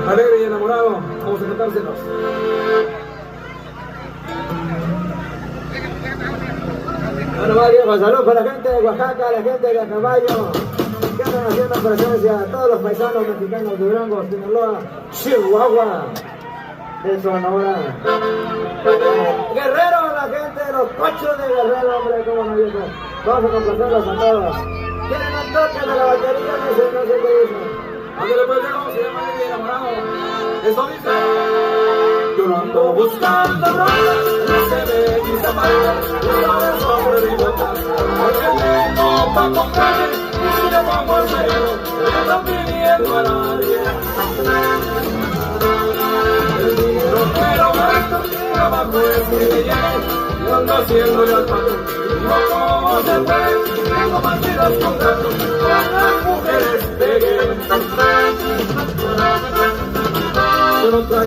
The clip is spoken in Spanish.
alegre y enamorado, vamos a cantárselos. Bueno, más viejo, salud para la gente de Oaxaca, la gente de Caballo, que andan haciendo presencia, a todos los paisanos mexicanos de Durango, Sinaloa, Chihuahua, de Sonora. Guerrero, la gente de los cochos de Guerrero, hombre, cómo no, viejo. Vamos a complacerlos a todos. ¿Quieren un toque de la batería? No sé qué dicen. Ándale pues, viejo, se llama alegre y enamorado. Esto dice: yo no ando buscando rosas, no se me quita mal, no sobre mi boca, porque tengo pa' comprar, y si le pongo el cero, le ando pidiendo a nadie. No quiero gasto, trabajo es que me llene, yo ando haciéndole al patrón, no como se puede, tengo partidas con gatos, con las mujeres de guerra.